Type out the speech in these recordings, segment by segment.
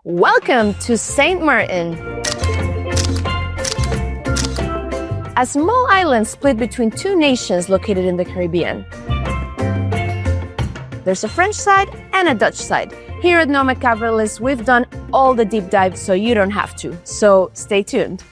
Welcome to Sint Maarten, a small island split between two nations located in the Caribbean. There's a French side and a Dutch side. Here at Nomad Capitalist, we've done all the deep dives so you don't have to. So stay tuned.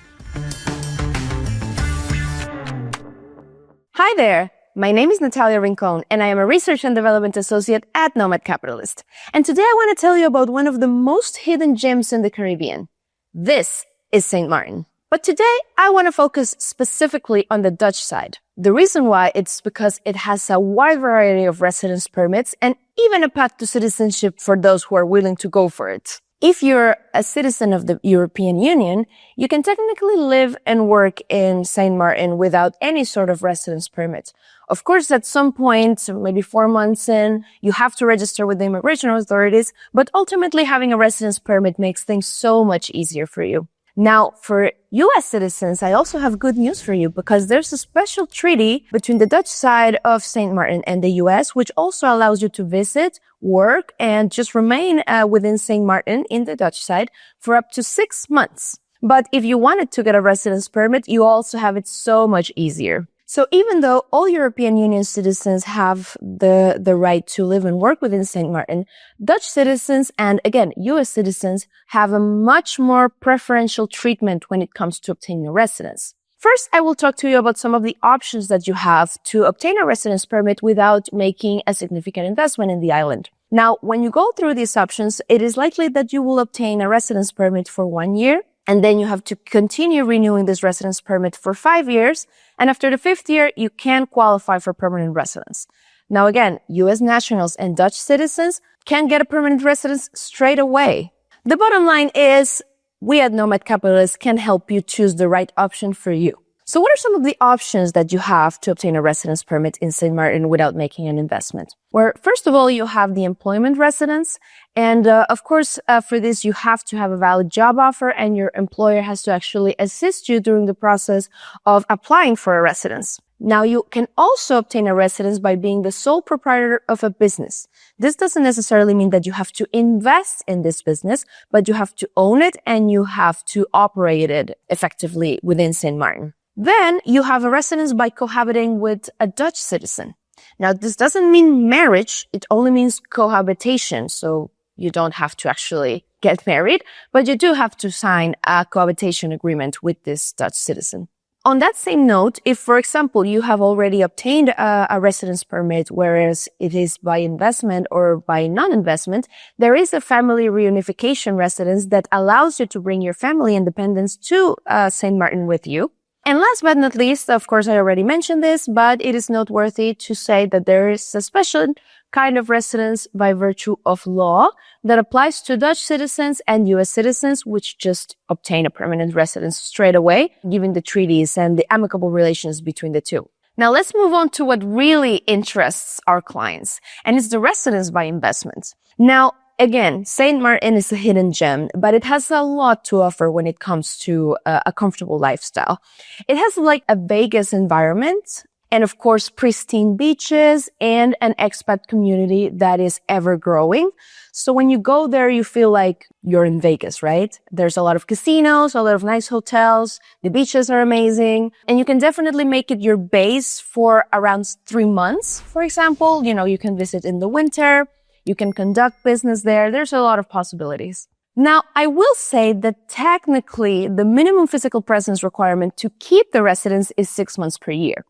Hi there. My name is Natalia and I am a Research and Development Associate at Nomad Capitalist. And today I want to tell you about one of the most hidden gems in the Caribbean. This is Sint Maarten. But today I want to focus specifically on the Dutch side. The reason why it's because it has a wide variety of residence permits and even a path to citizenship for those who are willing to go for it. If you're a citizen of the European Union, you can technically live and work in Sint Maarten without any sort of residence permit. Of course, at some point, maybe 4 months in, you have to register with the immigration authorities, but ultimately having a residence permit makes things so much easier for you. Now, for U.S. citizens, I also have good news for you because there's a special treaty between the Dutch side of Sint Maarten and the U.S., which also allows you to visit, work, and just remain within Sint Maarten in the Dutch side for up to 6 months. But if you wanted to get a residence permit, you also have it so much easier. So even though all European Union citizens have the right to live and work within Sint Maarten, Dutch citizens and, again, U.S. citizens have a much more preferential treatment when it comes to obtaining a residence. First, I will talk to you about some of the options that you have to obtain a residence permit without making a significant investment in the island. Now, when you go through these options, it is likely that you will obtain a residence permit for 1 year, and then you have to continue renewing this residence permit for 5 years. And after the 5th year, you can qualify for permanent residence. Now, again, U.S. nationals and Dutch citizens can get a permanent residence straight away. The bottom line is we at Nomad Capitalist can help you choose the right option for you. So what are some of the options that you have to obtain a residence permit in Sint Maarten without making an investment? Well, first of all, you have the employment residence. And of course, for this, you have to have a valid job offer and your employer has to actually assist you during the process of applying for a residence. Now, you can also obtain a residence by being the sole proprietor of a business. This doesn't necessarily mean that you have to invest in this business, but you have to own it and you have to operate it effectively within Sint Maarten. Then you have a residence by cohabiting with a Dutch citizen. Now, this doesn't mean marriage. It only means cohabitation. So you don't have to actually get married, but you do have to sign a cohabitation agreement with this Dutch citizen. On that same note, if, for example, you have already obtained a residence permit, whereas it is by investment or by non-investment, there is a family reunification residence that allows you to bring your family and dependents to Sint Maarten with you. And last but not least, of course, I already mentioned this, but it is noteworthy to say that there is a special kind of residence by virtue of law that applies to Dutch citizens and U.S. citizens, which just obtain a permanent residence straight away, given the treaties and the amicable relations between the two. Now, let's move on to what really interests our clients, and it's the residence by investment. Now, again, Sint Maarten is a hidden gem, but it has a lot to offer when it comes to a comfortable lifestyle. It has like a Vegas environment and, of course, pristine beaches and an expat community that is ever growing. So when you go there, you feel like you're in Vegas, right? There's a lot of casinos, a lot of nice hotels. The beaches are amazing. And you can definitely make it your base for around 3 months. For example, you can visit in the winter. You can conduct business there. There's a lot of possibilities. Now, I will say that technically the minimum physical presence requirement to keep the residence is 6 months per year.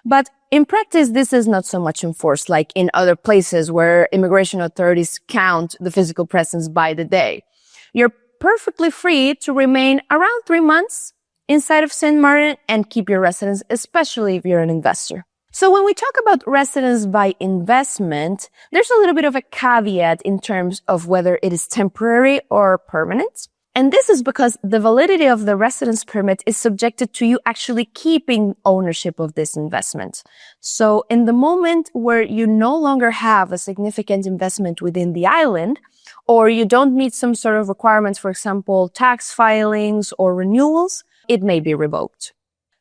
But in practice, this is not so much enforced like in other places where immigration authorities count the physical presence by the day. You're perfectly free to remain around 3 months inside of Sint Maarten and keep your residence, especially if you're an investor. So when we talk about residence by investment, there's a little bit of a caveat in terms of whether it is temporary or permanent. And this is because the validity of the residence permit is subjected to you actually keeping ownership of this investment. So in the moment where you no longer have a significant investment within the island, or you don't meet some sort of requirements, for example, tax filings or renewals, it may be revoked.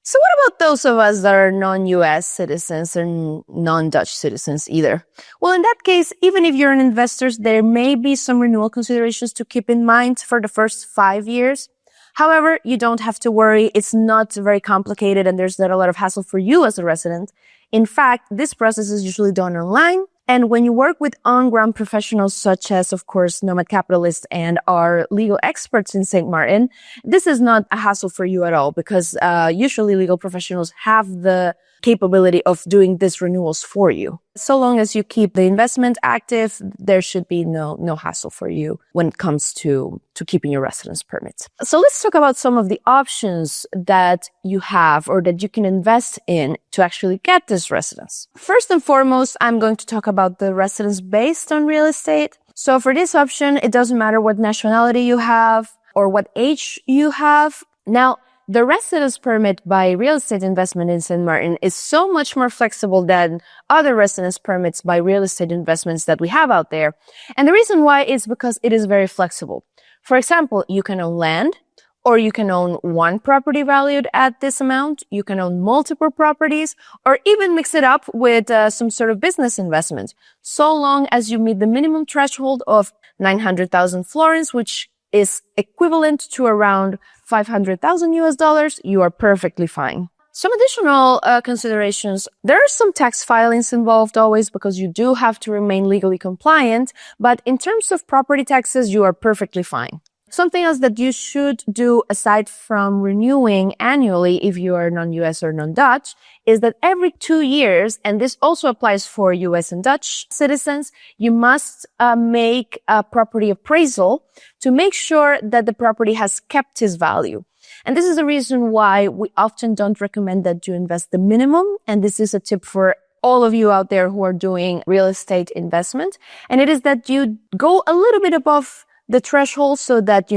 So what about those of us that are non-US citizens and non-Dutch citizens either? Well, in that case, even if you're an investor, there may be some renewal considerations to keep in mind for the first 5 years. However, you don't have to worry. It's not very complicated and there's not a lot of hassle for you as a resident. In fact, this process is usually done online. And when you work with on-ground professionals such as, of course, Nomad Capitalist and our legal experts in St. Maarten, this is not a hassle for you at all because usually legal professionals have the capability of doing these renewals for you. So long as you keep the investment active, there should be no hassle for you when it comes to keeping your residence permit. So let's talk about some of the options that you have or that you can invest in to actually get this residence. First and foremost, I'm going to talk about the residence based on real estate. So for this option, it doesn't matter what nationality you have or what age you have. Now, the residence permit by real estate investment in Sint Maarten is so much more flexible than other residence permits by real estate investments that we have out there. And the reason why is because it is very flexible. For example, you can own land, or you can own one property valued at this amount. You can own multiple properties, or even mix it up with some sort of business investment, so long as you meet the minimum threshold of 900,000 florins, which is equivalent to around $500,000 you are perfectly fine. Some additional considerations. There are some tax filings involved always because you do have to remain legally compliant, but in terms of property taxes, you are perfectly fine. Something else that you should do aside from renewing annually if you are non-US or non-Dutch is that every 2 years, and this also applies for US and Dutch citizens, you must make a property appraisal to make sure that the property has kept its value. And this is the reason why we often don't recommend that you invest the minimum. And this is a tip for all of you out there who are doing real estate investment. And it is that you go a little bit above the threshold so that,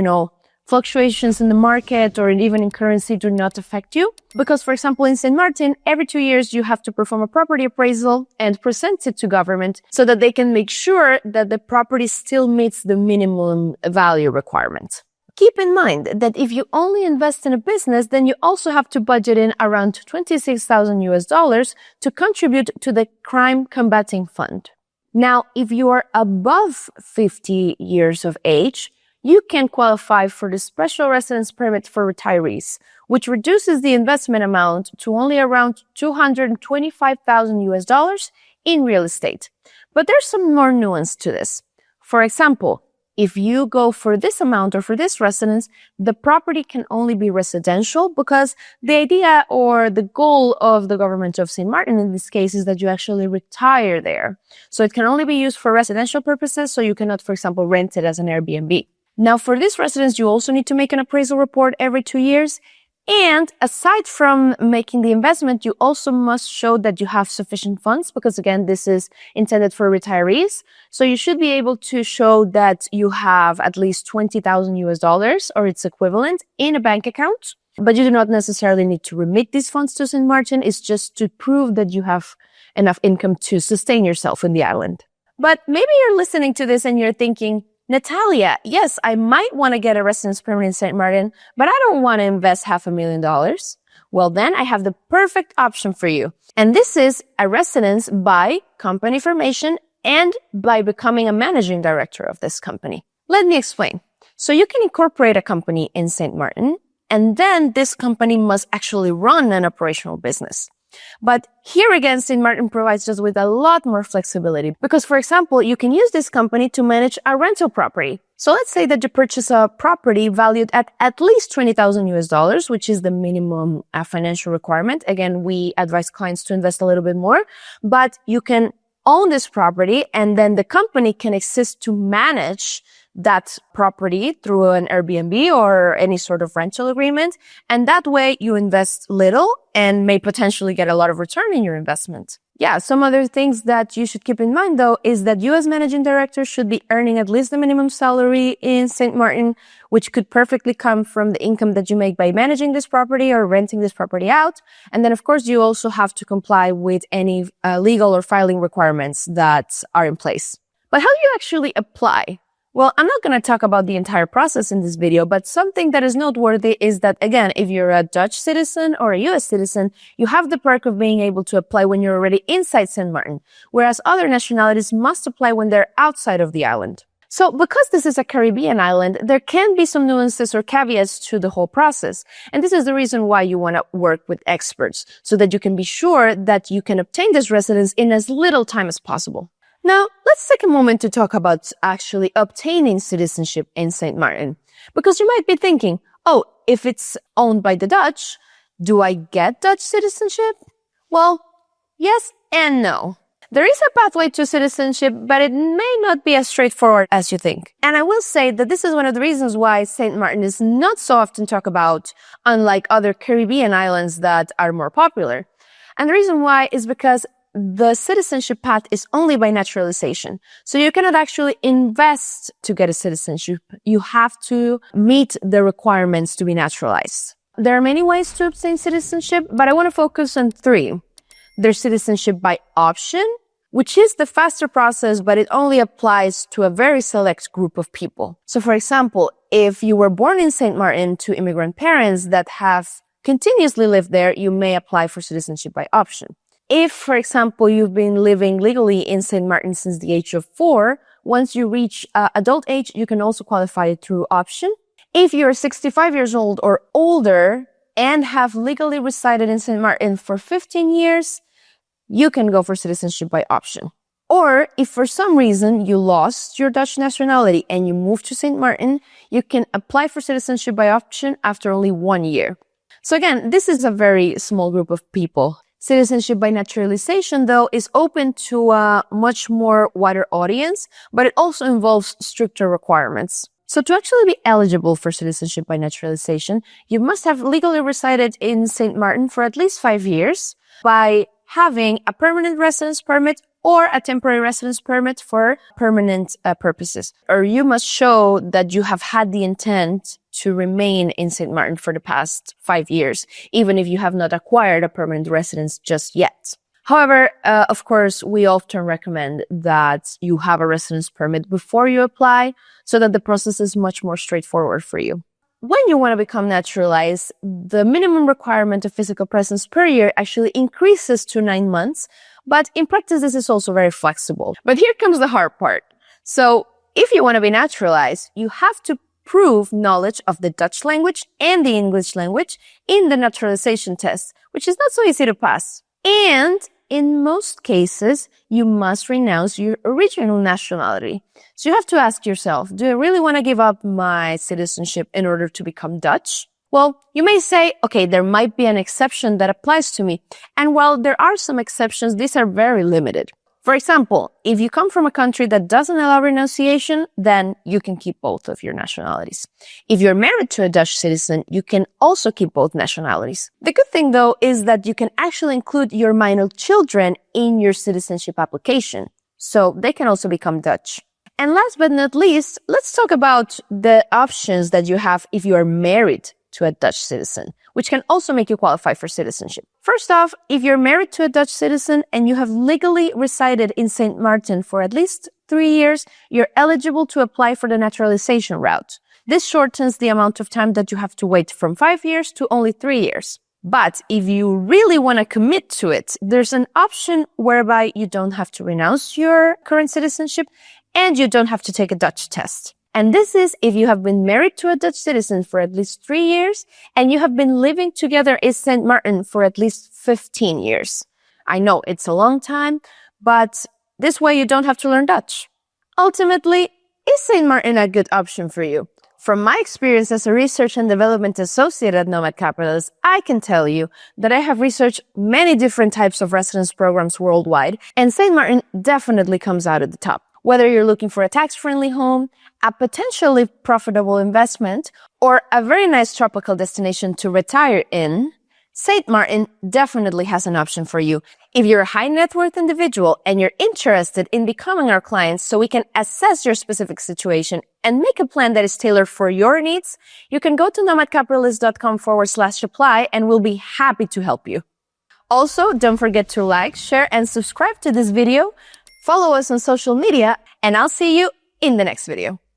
fluctuations in the market or even in currency do not affect you. Because, for example, in Sint Maarten, every 2 years, you have to perform a property appraisal and present it to government so that they can make sure that the property still meets the minimum value requirement. Keep in mind that if you only invest in a business, then you also have to budget in around $26,000 to contribute to the crime combating fund. Now, if you are above 50 years of age, you can qualify for the special residence permit for retirees, which reduces the investment amount to only around $225,000 in real estate. But there's some more nuance to this. For example, if you go for this amount or for this residence, the property can only be residential because the idea or the goal of the government of Sint Maarten in this case is that you actually retire there. So it can only be used for residential purposes, so you cannot, for example, rent it as an Airbnb. Now, for this residence, you also need to make an appraisal report every 2 years. And aside from making the investment, you also must show that you have sufficient funds because, again, this is intended for retirees. So you should be able to show that you have at least $20,000 or its equivalent in a bank account. But you do not necessarily need to remit these funds to Sint Maarten. It's just to prove that you have enough income to sustain yourself in the island. But maybe you're listening to this and you're thinking, Natalia, yes, I might want to get a residence permit in St. Maarten, but I don't want to invest $500,000. Well, then I have the perfect option for you. And this is a residence by company formation and by becoming a managing director of this company. Let me explain. So you can incorporate a company in St. Maarten, and then this company must actually run an operational business. But here again, Sint Maarten provides us with a lot more flexibility because, for example, you can use this company to manage a rental property. So let's say that you purchase a property valued at least $20,000, which is the minimum financial requirement. Again, we advise clients to invest a little bit more, but you can own this property and then the company can assist to manage that property through an Airbnb or any sort of rental agreement. And that way you invest little and may potentially get a lot of return in your investment. Yeah, some other things that you should keep in mind though is that you as managing director should be earning at least the minimum salary in St. Maarten, which could perfectly come from the income that you make by managing this property or renting this property out. And then of course you also have to comply with any legal or filing requirements that are in place. But how do you actually apply? Well, I'm not going to talk about the entire process in this video, but something that is noteworthy is that, again, if you're a Dutch citizen or a US citizen, you have the perk of being able to apply when you're already inside Sint Maarten, whereas other nationalities must apply when they're outside of the island. So because this is a Caribbean island, there can be some nuances or caveats to the whole process. And this is the reason why you want to work with experts, so that you can be sure that you can obtain this residence in as little time as possible. Now, let's take a moment to talk about actually obtaining citizenship in Sint Maarten. Because you might be thinking, oh, if it's owned by the Dutch, do I get Dutch citizenship? Well, yes and no. There is a pathway to citizenship, but it may not be as straightforward as you think. And I will say that this is one of the reasons why Sint Maarten is not so often talked about, unlike other Caribbean islands that are more popular. And the reason why is because the citizenship path is only by naturalization. So you cannot actually invest to get a citizenship. You have to meet the requirements to be naturalized. There are many ways to obtain citizenship, but I want to focus on three. There's citizenship by option, which is the faster process, but it only applies to a very select group of people. So for example, if you were born in Sint Maarten to immigrant parents that have continuously lived there, you may apply for citizenship by option. If, for example, you've been living legally in Sint Maarten since the age of 4, once you reach adult age, you can also qualify through option. If you're 65 years old or older and have legally resided in Sint Maarten for 15 years, you can go for citizenship by option. Or if for some reason you lost your Dutch nationality and you moved to Sint Maarten, you can apply for citizenship by option after only 1 year. So again, this is a very small group of people. Citizenship by naturalization, though, is open to a much more wider audience, but it also involves stricter requirements. So to actually be eligible for citizenship by naturalization, you must have legally resided in Sint Maarten for at least 5 years by having a permanent residence permit or a temporary residence permit for permanent purposes. Or you must show that you have had the intent to remain in Sint Maarten for the past 5 years, even if you have not acquired a permanent residence just yet. However, of course, we often recommend that you have a residence permit before you apply so that the process is much more straightforward for you. When you want to become naturalized, the minimum requirement of physical presence per year actually increases to 9 months, but in practice, this is also very flexible. But here comes the hard part. So if you want to be naturalized, you have to prove knowledge of the Dutch language and the English language in the naturalization test, which is not so easy to pass. And in most cases, you must renounce your original nationality. So you have to ask yourself, do I really want to give up my citizenship in order to become Dutch? Well, you may say, okay, there might be an exception that applies to me. And while there are some exceptions, these are very limited. For example, if you come from a country that doesn't allow renunciation, then you can keep both of your nationalities. If you're married to a Dutch citizen, you can also keep both nationalities. The good thing, though, is that you can actually include your minor children in your citizenship application, so they can also become Dutch. And last but not least, let's talk about the options that you have if you are married to a Dutch citizen, which can also make you qualify for citizenship. First off, if you're married to a Dutch citizen and you have legally resided in Sint Maarten for at least 3 years, you're eligible to apply for the naturalization route. This shortens the amount of time that you have to wait from 5 years to only 3 years. But if you really want to commit to it, there's an option whereby you don't have to renounce your current citizenship and you don't have to take a Dutch test. And this is if you have been married to a Dutch citizen for at least 3 years and you have been living together in Sint Maarten for at least 15 years. I know it's a long time, but this way you don't have to learn Dutch. Ultimately, is Sint Maarten a good option for you? From my experience as a research and development associate at Nomad Capitalist, I can tell you that I have researched many different types of residence programs worldwide, and Sint Maarten definitely comes out at the top. Whether you're looking for a tax-friendly home, a potentially profitable investment, or a very nice tropical destination to retire in, Sint Maarten definitely has an option for you. If you're a high net worth individual and you're interested in becoming our client so we can assess your specific situation and make a plan that is tailored for your needs, you can go to nomadcapitalist.com/apply and we'll be happy to help you. Also, don't forget to like, share, and subscribe to this video. Follow us on social media, and I'll see you in the next video.